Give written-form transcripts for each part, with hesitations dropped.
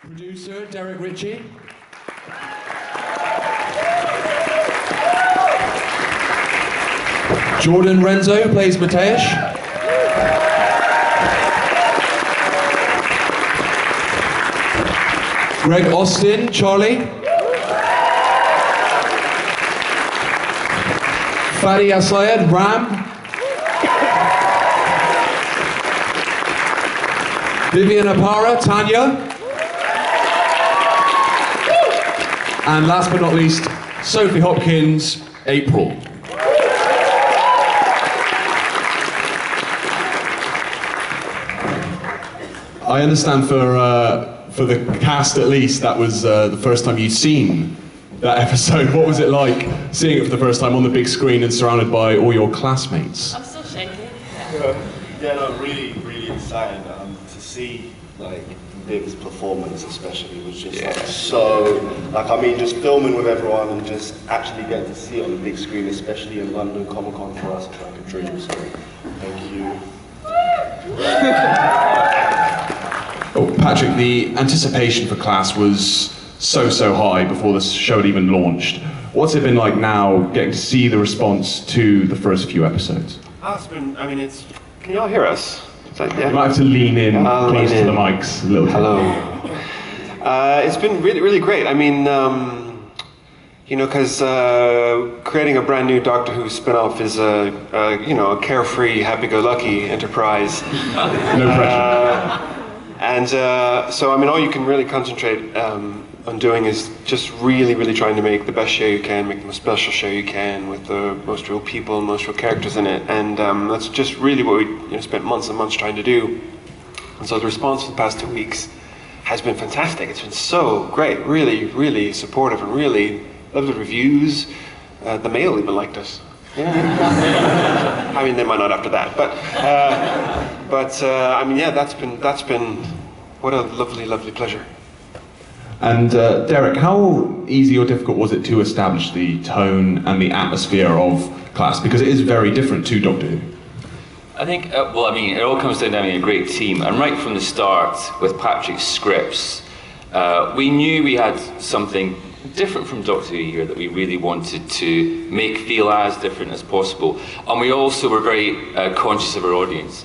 Producer Derek Ritchie. Jordan Renzo plays Mateusz. Greg Austin, Charlie. Fady Elsayed, Ram. Vivian Oparah, Tanya. And last but not least, Sophie Hopkins, April. I understand for the cast at least, that was the first time you'd seen that episode. What was it like seeing it for the first time on the big screen and surrounded by all your classmates? I'm still shaking. Yeah, no, really excited to see like Viv's performance especially was just like so, like I mean just filming with everyone and just actually getting to see it on the big screen, especially in London Comic Con for us, is like a dream, so thank you. Oh, Patrick, the anticipation for Class was so high before the show had even launched. What's it been like now getting to see the response to the first few episodes? It's been, I mean it's, can y'all hear us? Yeah. You might have to lean in close to the mics a little bit. Hello. It's been really great. I mean, you know, because creating a brand new Doctor Who spin-off is you know, a carefree, happy-go-lucky enterprise. No pressure. And so, I mean, all you can really concentrate on doing is just really trying to make the best show you can, make the most special show you can with the most real people and most real characters in it. And that's just really what we spent months and months trying to do. And so the response for the past 2 weeks has been fantastic. It's been so great, really supportive, and really love the reviews. The Mail even liked us. Yeah. I mean, they might not after that, but I mean, yeah, that's been what a lovely pleasure. And Derek, how easy or difficult was it to establish the tone and the atmosphere of Class? Because it is very different to Doctor Who. I think, well, I mean, it all comes down to having a great team. And right from the start, with Patrick's scripts, we knew we had something different from Doctor Who here that we really wanted to make feel as different as possible. And we also were very conscious of our audience.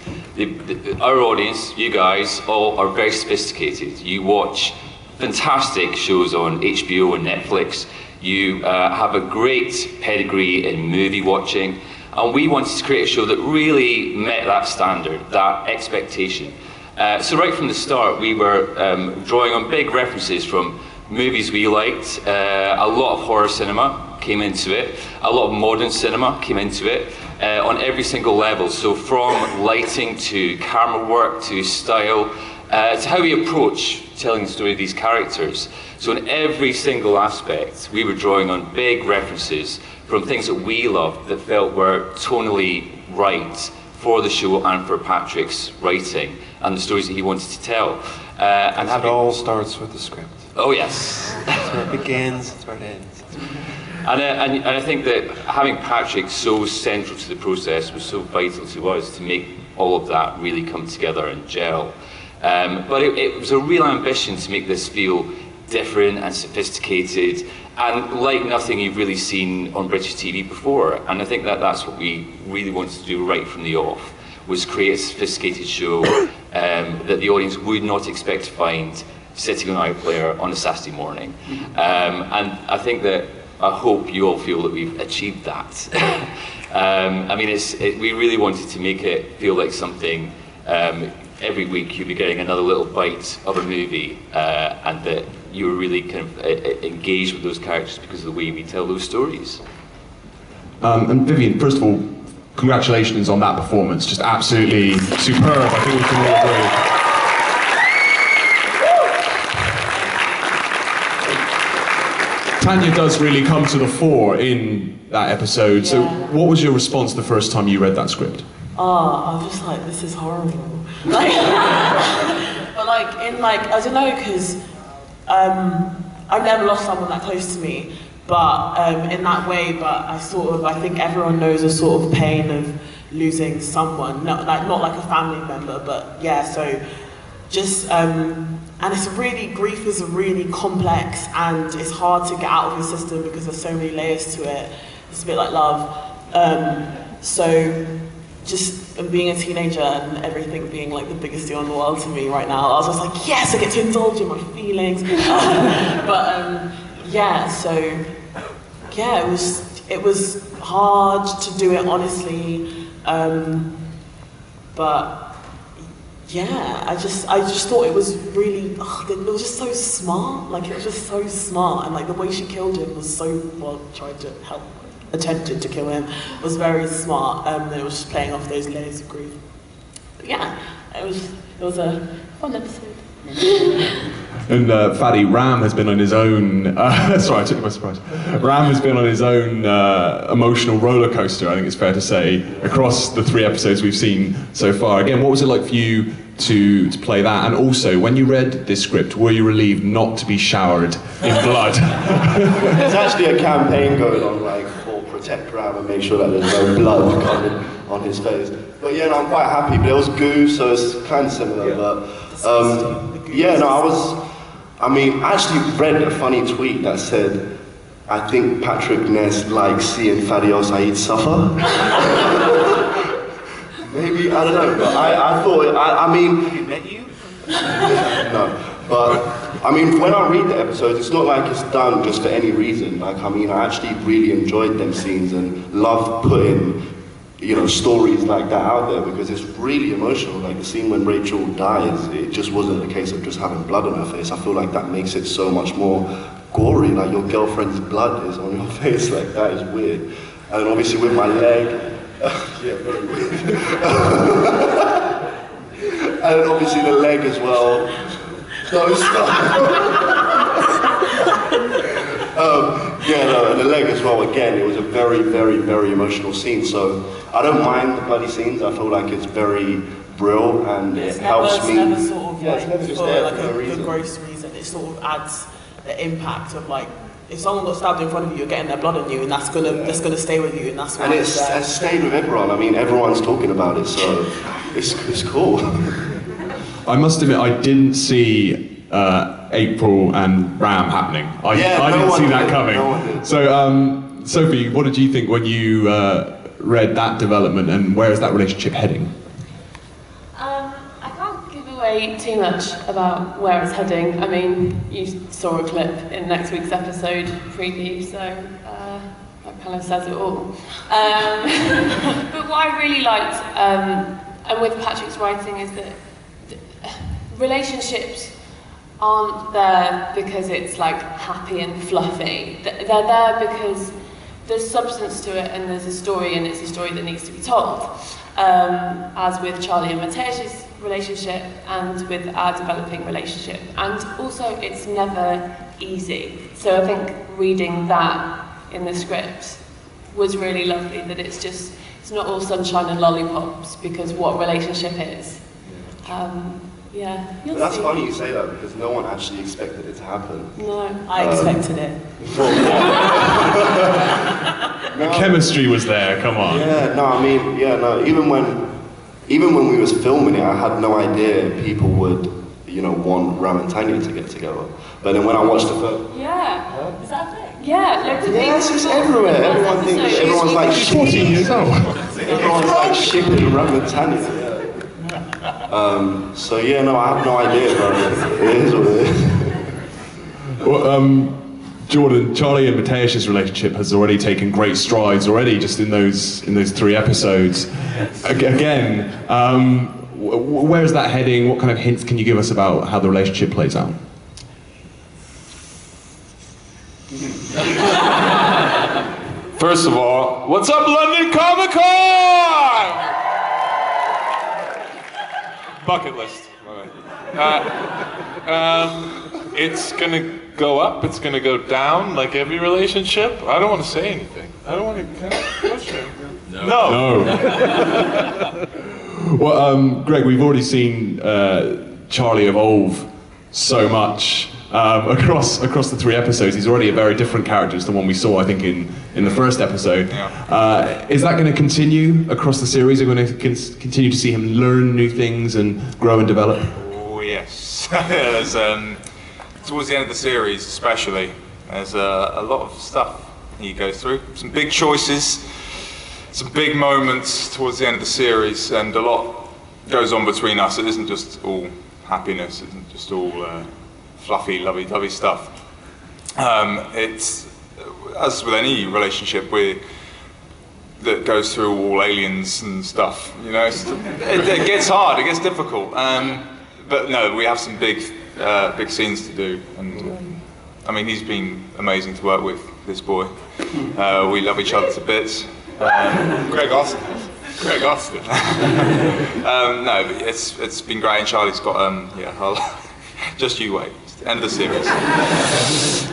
Our audience, you guys, all are very sophisticated. You watch fantastic shows on HBO and Netflix. You have a great pedigree in movie watching. And we wanted to create a show that really met that standard, that expectation. So right from the start, we were drawing on big references from movies we liked. A lot of horror cinema came into it. A lot of modern cinema came into it on every single level. So from lighting to camera work to style to how we approach telling the story of these characters. So in every single aspect, we were drawing on big references from things that we loved that felt were tonally right for the show and for Patrick's writing and the stories that he wanted to tell. And it all starts with the script. Oh yes. That's where it begins, that's where it ends. And I think that having Patrick so central to the process was so vital to us to make all of that really come together and gel. But it was a real ambition to make this feel different and sophisticated and like nothing you've really seen on British TV before. And I think that that's what we really wanted to do right from the off, was create a sophisticated show that the audience would not expect to find sitting on iPlayer on a Saturday morning. And I think that, I hope you all feel that we've achieved that. I mean, we really wanted to make it feel like something every week you'd be getting another little bite of a movie, and that you were really kind of engaged with those characters because of the way we tell those stories. And Vivian, first of all, congratulations on that performance. Just absolutely superb, I think we can all agree. Tanya does really come to the fore in that episode. So what was your response the first time you read that script? I was just like, this is horrible. Like, but like, I don't know, because I've never lost someone that close to me. but in that way. But I think everyone knows a sort of pain of losing someone, not like a family member, but yeah. So just and grief is really complex, and it's hard to get out of your system because there's so many layers to it. It's a bit like love. So just being a teenager and everything being like the biggest deal in the world to me right now, I was just like, yes, I get to indulge in my feelings. But yeah, so yeah, it was hard to do it honestly, but yeah, I just thought it was really, it was just so smart. Like, it was just so smart, and like the way she killed him was attempted to kill him was very smart. It was just playing off those layers of grief. But yeah, it was a fun episode. And Fady, Ram has been on his own, sorry, I took you by surprise. Ram has been on his own emotional roller coaster, I think it's fair to say, across the 3 episodes we've seen so far. Again, what was it like for you to play that? And also, when you read this script, were you relieved not to be showered in blood? There's actually a campaign going on, like, for Protect Ram and make sure that there's no blood coming on his face. But yeah, no, I'm quite happy, but it was goo, so it's kind of similar, but yeah, no, I actually read a funny tweet that said, I think Patrick Ness likes seeing Fady Elsayed suffer. Maybe, I don't know, but I thought, I mean... He met you? No, but, I mean, when I read the episodes, it's not like it's done just for any reason. Like, I mean, I actually really enjoyed them scenes and loved putting, you know, stories like that out there because it's really emotional. Like the scene when Rachel dies, it just wasn't a case of just having blood on her face. I feel like that makes it so much more gory. Like your girlfriend's blood is on your face. Like that is weird. And then obviously with my leg, yeah, very weird. And then obviously the leg as well. No, stop. Yeah, no, and the leg as well, again, it was a very, very, very emotional scene, so I don't mind the bloody scenes. I feel like it's very real and it helps me. It's never sort of it's never just there for no reason. A gross reason. It sort of adds the impact of like, if someone got stabbed in front of you, you're getting their blood on you, and that's gonna stay with you, and that's why. And it's stayed with everyone. I mean, everyone's talking about it, so it's cool. I must admit, I didn't see April and Ram happening. I didn't see that coming. No So, Sophie, what did you think when you read that development, and where is that relationship heading? I can't give away too much about where it's heading. I mean, you saw a clip in next week's episode preview, so that kind of says it all. But what I really liked, and with Patrick's writing, is that relationships aren't there because it's like happy and fluffy. They're there because there's substance to it and there's a story, and it's a story that needs to be told. As with Charlie and Matej's relationship and with our developing relationship. And also it's never easy. So I think reading that in the script was really lovely, that it's not all sunshine and lollipops, because what relationship is. Yeah. That's funny you say that because no one actually expected it to happen. No, I expected it. The chemistry was there, come on. Yeah, no, I mean, yeah, no, even when we was filming it, I had no idea people would, you know, want Ram and Tanya to get together. But then when I watched the film... Yeah. Is that a thing? Yeah, loads of people. Yeah, it's just everywhere. Everyone thinks, everyone's like... 14 years old. Everyone's like shipping Ram and Tanya, yeah. So yeah, no, I have no idea, but it is what it is. Well, Jordan, Charlie and Matej's relationship has already taken great strides already, just in those 3 episodes. Again, where is that heading? What kind of hints can you give us about how the relationship plays out? First of all, what's up, London Comic Con? Bucket list. It's gonna go up, it's gonna go down, like every relationship. I don't want to say anything. I don't want to question. No. Well, Greg, we've already seen Charlie evolve so much across the 3 episodes. He's already a very different character to the one we saw, I think, in the first episode. Is that going to continue across the series? Are we going to continue to see him learn new things and grow and develop? Oh yes. There's, towards the end of the series especially, there's a lot of stuff he goes through. Some big choices, some big moments towards the end of the series, and a lot goes on between us. It isn't just all happiness, it isn't just all fluffy, lovey-dovey stuff. It's, as with any relationship that goes through all aliens and stuff, you know, it gets hard, it gets difficult. But no, we have some big scenes to do, and I mean, he's been amazing to work with, this boy. We love each other to bits. Greg Austin. No, but it's been great, and Charlie's got just you wait. End of the series.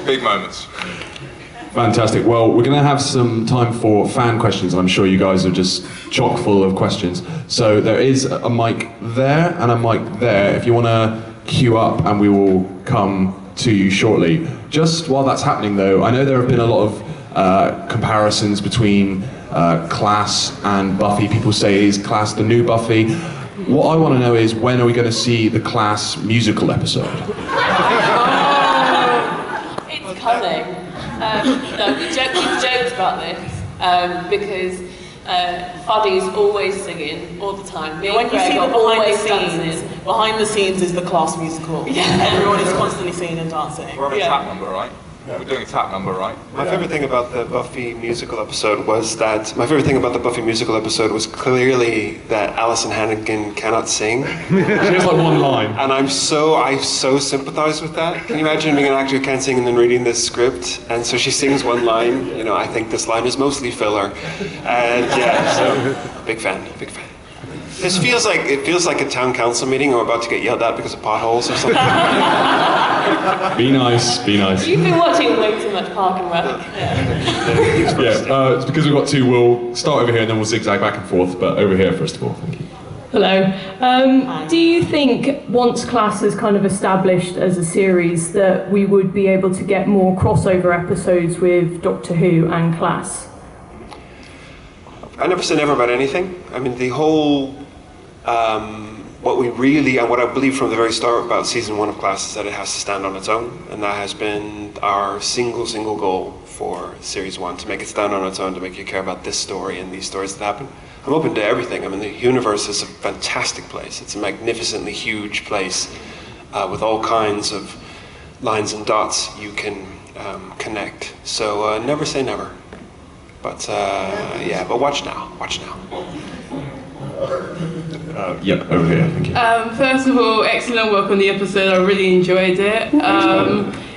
Big moments. Fantastic. Well, we're going to have some time for fan questions, and I'm sure you guys are just chock full of questions. So there is a mic there and a mic there. If you want to queue up, and we will come to you shortly. Just while that's happening, though, I know there have been a lot of comparisons between Class and Buffy. People say, is Class the new Buffy? What I want to know is, when are we going to see the Class musical episode? It's coming. No, we've joked about this because Fady's always singing all the time. Me When and you Greg see the are always behind the scenes is the Class musical. Yeah. Everyone is constantly singing and dancing. We're on a tap number, right? We're doing a tap number, right? My favorite thing about the Buffy musical episode was clearly that Alison Hannigan cannot sing. She has like one line. And I so sympathize with that. Can you imagine being an actor who can't sing and then reading this script? And so she sings one line, you know, I think this line is mostly filler. And yeah, so big fan. This feels like a town council meeting, and we're about to get yelled at because of potholes or something. Be nice. You've been watching way too much Park and Rec. It's because we've got 2. We'll start over here and then we'll zigzag back and forth, but over here first of all. Thank you. Hello. Do you think once Class is kind of established as a series that we would be able to get more crossover episodes with Doctor Who and Class? I never say never about anything. I mean, the whole, what I believe from the very start about season 1 of Class is that it has to stand on its own, and that has been our single goal for series 1, to make it stand on its own, to make you care about this story and these stories that happen. I'm open to everything. I mean, the universe is a fantastic place. It's a magnificently huge place with all kinds of lines and dots you can connect. So never say never. But but watch now. Yep, over here, thank you. First of all, excellent work on the episode. I really enjoyed it.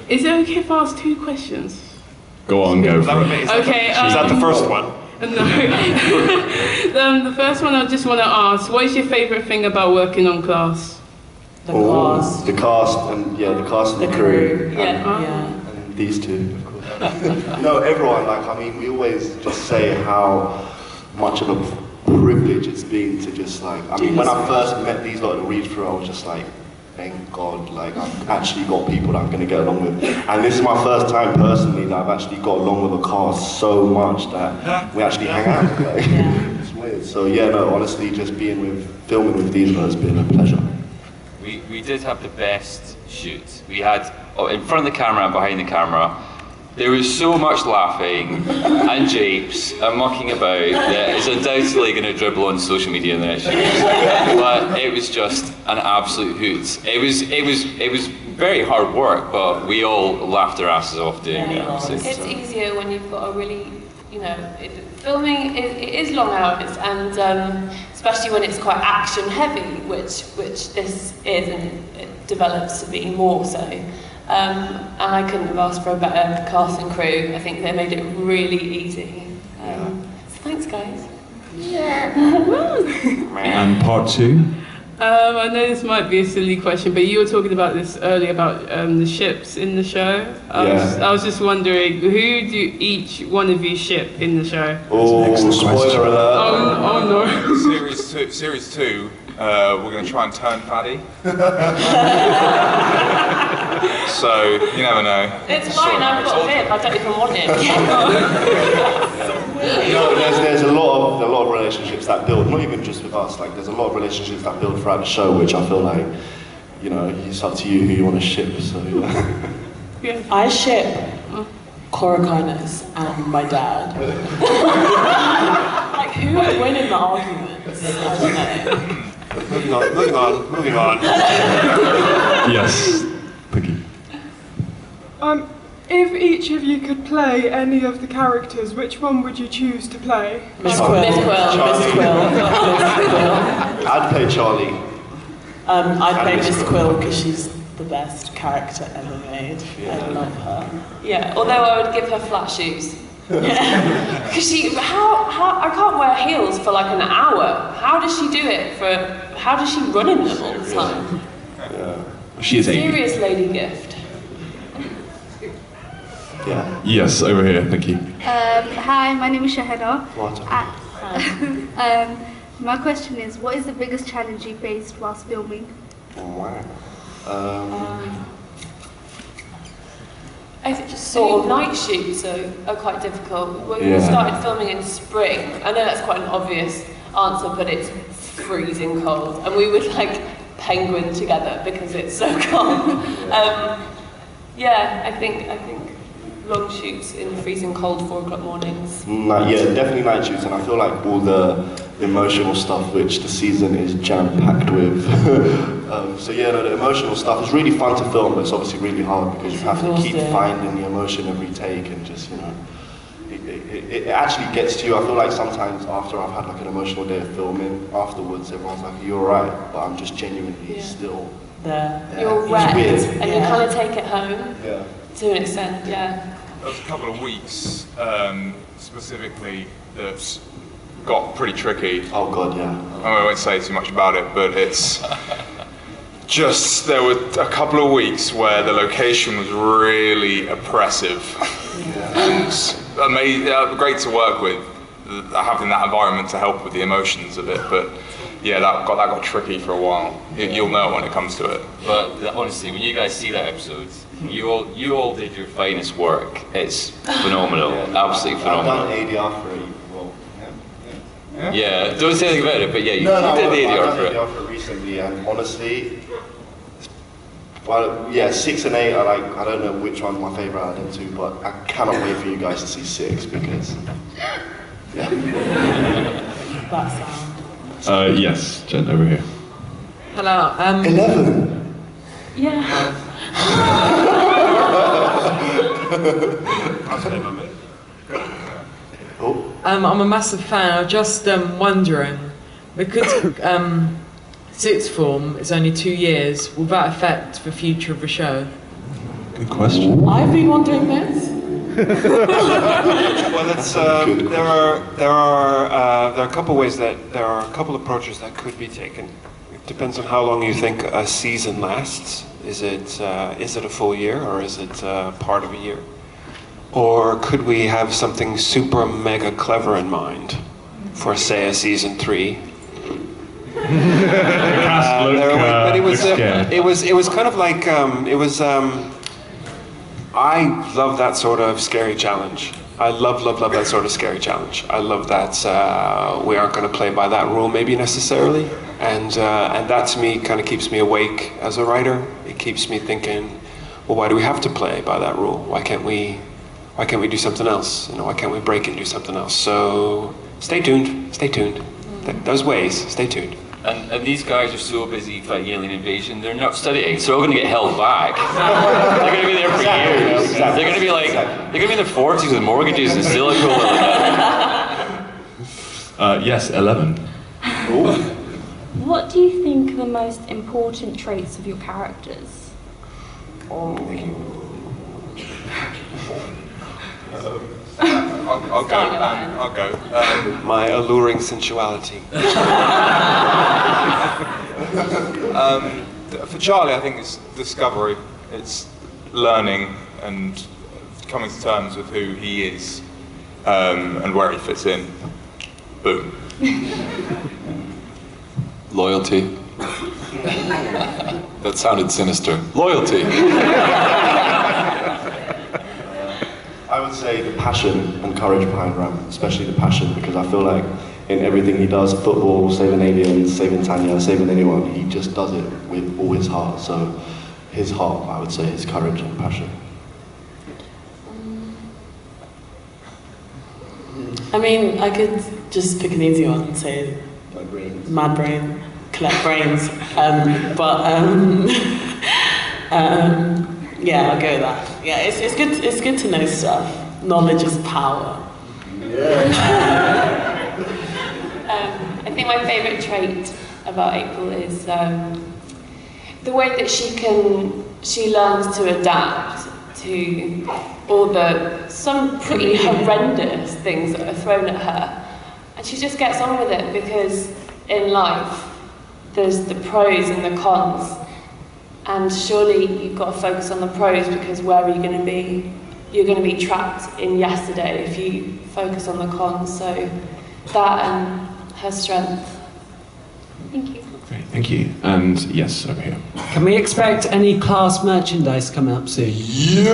Is it okay if I ask 2 questions? Go on, go for it. Okay. Is that the first one? No. The first one I just want to ask, what is your favourite thing about working on Class? The cast. The cast and the crew. Yeah. And these 2, of course. No, everyone, we always just say how much of a privilege it's been to just when I first met these lot at read through, I was just like, thank God, I've actually got people that I'm going to get along with. And this is my first time personally that I've actually got along with a cast so much that we actually hang out. It's weird. So yeah, no, honestly, just filming with these lot has been a pleasure. We did have the best shoot. We had, in front of the camera and behind the camera, there was so much laughing and japes and mucking about that is undoubtedly going to dribble on social media in the next few years. But it was just an absolute hoot. It was very hard work, but we all laughed our asses off doing it. It's easier when you've got a really, filming it is long hours, and especially when it's quite action heavy, which this is, and it develops to be more so. And I couldn't have asked for a better cast and crew. I think they made it really easy. So thanks, guys. And part 2? I know this might be a silly question, but you were talking about this earlier about the ships in the show. I was just wondering, who do each one of you ship in the show? Oh, spoiler alert! Oh no! Series 2. We're going to try and turn Fady. So you never know. It's fine, I've got a bib, I don't even want it. There's a lot of relationships that build, not even just with us, like there's a lot of relationships that build throughout the show, which I feel like, you know, it's up to you who you want to ship, so yeah. I ship Corokinus and my dad. Like, who would win in the arguments? I don't know. Moving on. Yes. Piggy. If each of you could play any of the characters, which one would you choose to play? Miss Quill. Miss Quill. I'd play Charlie. I'd play Miss Quill because she's the best character ever made. I love her. Yeah, although I would give her flat shoes. Because I can't wear heels for like an hour. How does she do it how does she run in them all the time? Yeah. She is 80. Serious lady gift. Yeah. Yes, over here, thank you. Hi, my name is Shaheda. What? My question is, what is the biggest challenge you faced whilst filming? Wow. I think just sort of night shoots are quite difficult. When we started filming in spring, I know that's quite an obvious answer, but it's freezing cold, and we would like penguin together because it's so cold. I think long shoots in freezing cold 4 o'clock mornings. Yeah, definitely night shoots, and I feel like all the emotional stuff which the season is jam-packed with. The emotional stuff is really fun to film, but it's obviously really hard because you have to keep finding the emotion every take, and just, you know, it actually gets to you. I feel like sometimes after I've had like an emotional day of filming, afterwards everyone's like, "You're alright," but I'm just genuinely still there. You're wrecked, and you kind of take it home to an extent, There was a couple of weeks specifically that got pretty tricky. Oh God, yeah. I won't say too much about it, but it's just, there were a couple of weeks where the location was really oppressive. And amazing, great to work with, having that environment to help with the emotions of it, but yeah, that got tricky for a while. You'll know when it comes to it. But honestly, when you guys see that episode, you all did your finest work. It's phenomenal, absolutely phenomenal. I've done ADR for it. Yeah, don't say anything about it, but yeah, you did the ADR for it. I've done ADR for it recently, and honestly, 6 and 8 are like, I don't know which one's my favourite out of them two, but I cannot wait for you guys to see 6 because, That sound. Yes, Jen, over here. Hello. 11. Yeah. I'm a massive fan. I'm just wondering, because sixth form is only 2 years, will that affect the future of the show? Good question. I've been wondering this. Well, it's, there are a couple ways there are a couple approaches that could be taken. It depends on how long you think a season lasts. Is it a full year, or is it part of a year? Or could we have something super mega clever in mind for, say, a season 3? But it was kind of like I love that sort of scary challenge. I love that sort of scary challenge. I love that we aren't going to play by that rule maybe necessarily, and that to me kind of keeps me awake as a writer. It keeps me thinking, well, why do we have to play by that rule? Why can't we do something else? You know, why can't we break it and do something else? So stay tuned. Those ways, stay tuned. And these guys are so busy fighting alien invasion, they're not studying, so they're all going to get held back. They're going to be there for years. They're going to be like, they're going to be in their 40s with mortgages and silicone. Yes, 11. What do you think are the most important traits of your characters? I'll go. My alluring sensuality. For Charlie, I think it's discovery. It's learning and coming to terms with who he is and where he fits in. Boom. Loyalty. That sounded sinister. Loyalty. I would say the passion and courage behind Ram, especially the passion, because I feel like in everything he does, football, saving aliens, saving Tanya, saving anyone, he just does it with all his heart. So his heart, I would say, his courage and passion. I mean, I could just pick an easy one and say Mad Brain, collect brains. Yeah, I'll go with that. Yeah, it's good to know stuff. Knowledge is power. I think my favourite trait about April is the way that she learns to adapt to some pretty horrendous things that are thrown at her, and she just gets on with it, because in life there's the pros and the cons, and surely you've got to focus on the pros, because where are you going to be? You're going to be trapped in yesterday if you focus on the cons. So that and her strength. Thank you. Great, thank you. And yes, over here. Can we expect any class merchandise coming up soon? Yeah!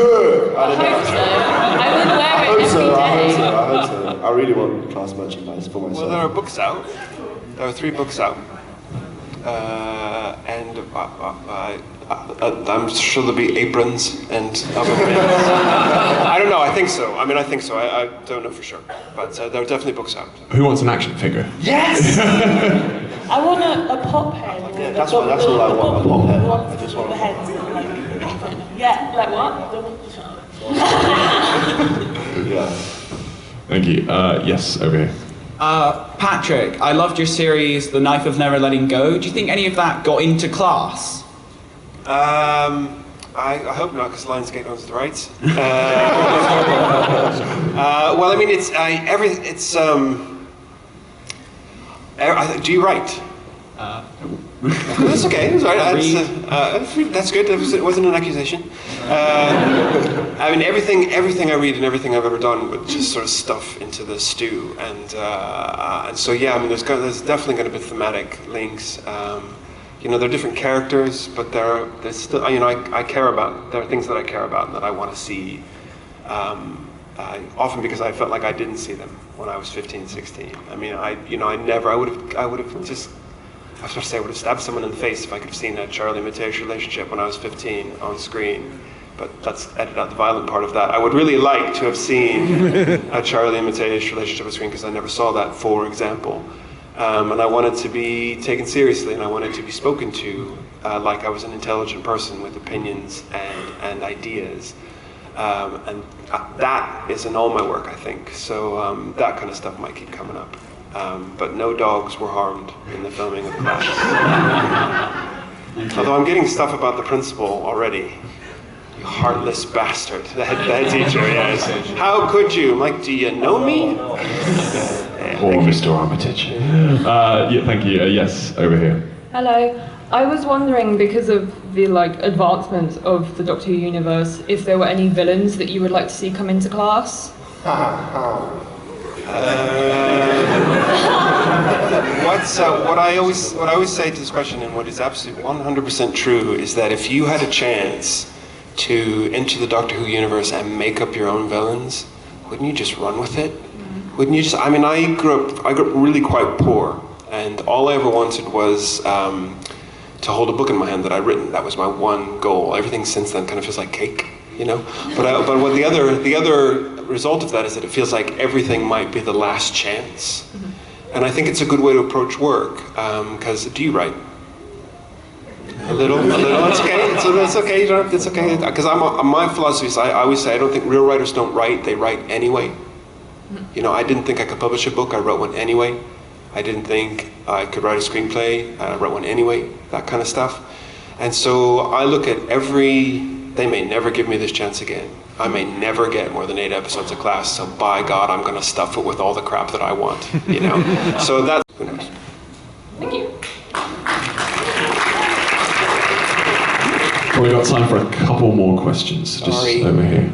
I hope so. I would wear it every day. I hope so. I really want class merchandise for myself. Well, there are books out. There are 3 books out. And I'm sure there'll be aprons and other things. I don't know, I think so. I think so. I don't know for sure. But there are definitely books out. Who wants an action figure? Yes! I want a pop head. Yeah, that's all I want, a pop head. I just want the a heads. Yeah, like what? Yeah. Thank you. Yes, over here. Patrick, I loved your series, The Knife of Never Letting Go. Do you think any of that got into class? I hope not, because Lionsgate owns the rights. Well, I mean, do you write? That's okay. That's right. That's good. It wasn't an accusation. I mean, everything I read and everything I've ever done would just sort of stuff into the stew, and so yeah. I mean, there's definitely going to be thematic links. They're different characters, but there's still. I care about. There are things that I care about and that I want to see. Often because I felt like I didn't see them when I was 15, 16. I mean, I would have just. I was supposed to say I would have stabbed someone in the face if I could have seen that Charlie and Mateus relationship when I was 15 on screen. But let's edit out the violent part of that. I would really like to have seen a Charlie and Mateus relationship on screen, because I never saw that, for example. And I wanted to be taken seriously, and I wanted to be spoken to like I was an intelligent person with opinions and ideas. And that is in all my work, I think. So that kind of stuff might keep coming up. But no dogs were harmed in the filming of Class. Although I'm getting stuff about the principal already. You heartless bastard. The head teacher, yes. How could you? I'm like, do you know me? Poor Mr. Armitage. Yeah, thank you. Yes, over here. Hello. I was wondering, because of the advancements of the Doctor Who universe, if there were any villains that you would like to see come into Class. What I always say to this question, and what is absolutely 100% true, is that if you had a chance to enter the Doctor Who universe and make up your own villains, wouldn't you just run with it? Wouldn't you just? I mean, I grew up really quite poor, and all I ever wanted was to hold a book in my hand that I'd written. That was my one goal. Everything since then kind of feels like cake, But what the other result of that is that it feels like everything might be the last chance. And I think it's a good way to approach work. Because do you write? A little. It's okay. It's okay. You don't have, it's okay. Because my philosophy is I always say I don't think real writers don't write. They write anyway. I didn't think I could publish a book. I wrote one anyway. I didn't think I could write a screenplay. I wrote one anyway. That kind of stuff. And so I look at they may never give me this chance again. I may never get more than 8 episodes of Class, so by God, I'm going to stuff it with all the crap that I want, So that, who knows? Thank you. Probably got time for a couple more questions, just over here.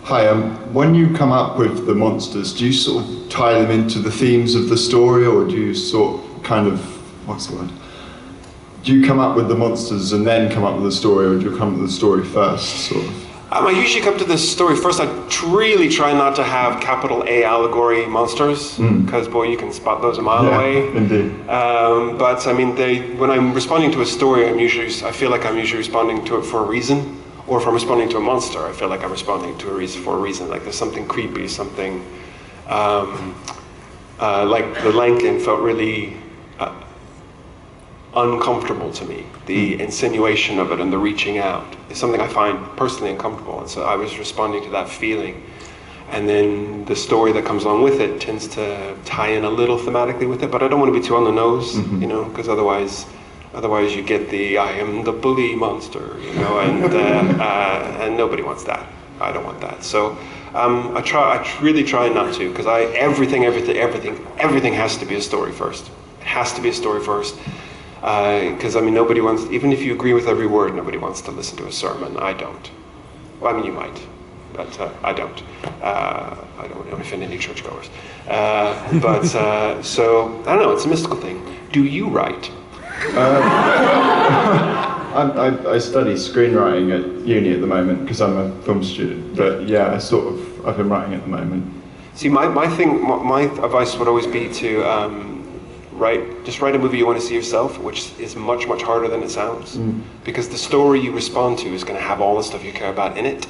Hi, when you come up with the monsters, do you sort of tie them into the themes of the story, or do you what's the word? do you come up with the monsters and then come up with the story, or do you come up with the story first, sort of? I usually come to the story first. I really try not to have capital A allegory monsters, because boy, you can spot those a mile away. Indeed. But I mean, when I'm responding to a story, I feel like I'm usually responding to it for a reason. Or if I'm responding to a monster, I feel like I'm responding to for a reason. Like there's something creepy, something like the Lankin felt really uncomfortable to me. The insinuation of it and the reaching out is something I find personally uncomfortable, and so I was responding to that feeling. And then the story that comes along with it tends to tie in a little thematically with it, but I don't want to be too on the nose, you know, because otherwise you get the I am the bully monster, you know, and nobody wants that. I don't want that. So I really try not to, because everything has to be a story first. It has to be a story first. Because I mean, nobody wants, even if you agree with every word, nobody wants to listen to a sermon. I don't. Well, I mean, you might, but I don't. I don't want to offend any churchgoers. So I don't know. It's a mystical thing. Do you write? I study screenwriting at uni at the moment because I'm a film student. But yeah, I've been writing at the moment. See, my advice would always be to just write a movie you want to see yourself, which is much, much harder than it sounds. Because the story you respond to is going to have all the stuff you care about in it.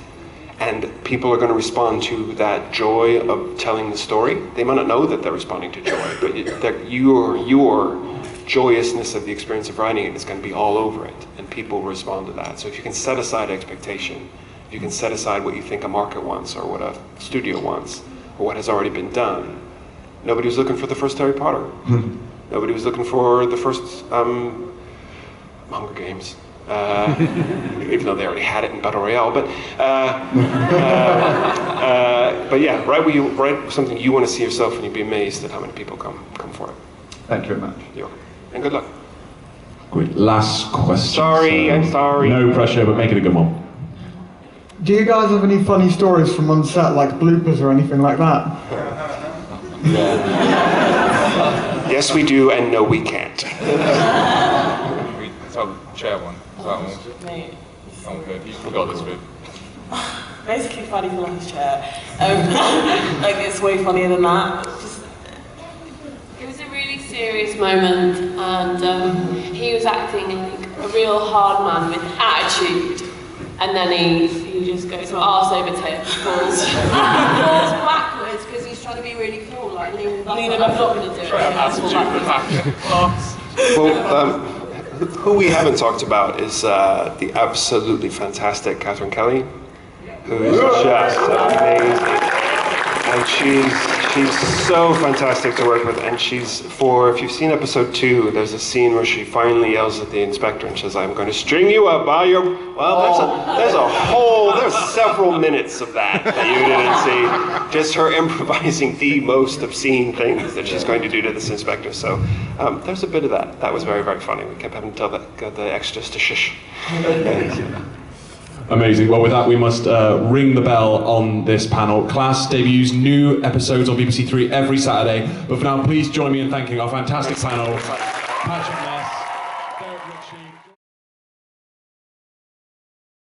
And people are going to respond to that joy of telling the story. They might not know that they're responding to joy, but your joyousness of the experience of writing it is going to be all over it. And people respond to that. So if you can set aside expectation, if you can set aside what you think a market wants or what a studio wants or what has already been done. Nobody was looking for the first Harry Potter. Nobody was looking for the first Hunger Games, even though they already had it in Battle Royale. But yeah, write something you want to see yourself, and you'd be amazed at how many people come for it. Thank you very much. You're welcome. And good luck. Great. Last question. I'm sorry. No pressure, but make it a good one. Do you guys have any funny stories from on set, like bloopers or anything like that? Yes, we do, and no, we can't. It's our chair one. Is that one? Mate. Oh, good. You forgot this bit. Basically, Fady fell off his chair. Like, it's way funnier than that. It was a really serious moment, and he was acting like a real hard man with attitude. And then he just goes arse over tip, falls backwards because he's trying to be really cool, like leaning back. I'm not going to do it. Well, who we haven't talked about is the absolutely fantastic Catherine Kelly, who is just amazing. And she's so fantastic to work with. And if you've seen episode 2, there's a scene where she finally yells at the inspector and says, "I'm going to string you up by your..." Well, there's several minutes of that you didn't see. Just her improvising the most obscene things that she's going to do to this inspector. So there's a bit of that. That was very, very funny. We kept having to tell the extras to shush. Amazing. Well, with that, we must ring the bell on this panel. Class debuts new episodes on BBC 3 every Saturday. But for now, please join me in thanking our fantastic panel, Patrick, Ness,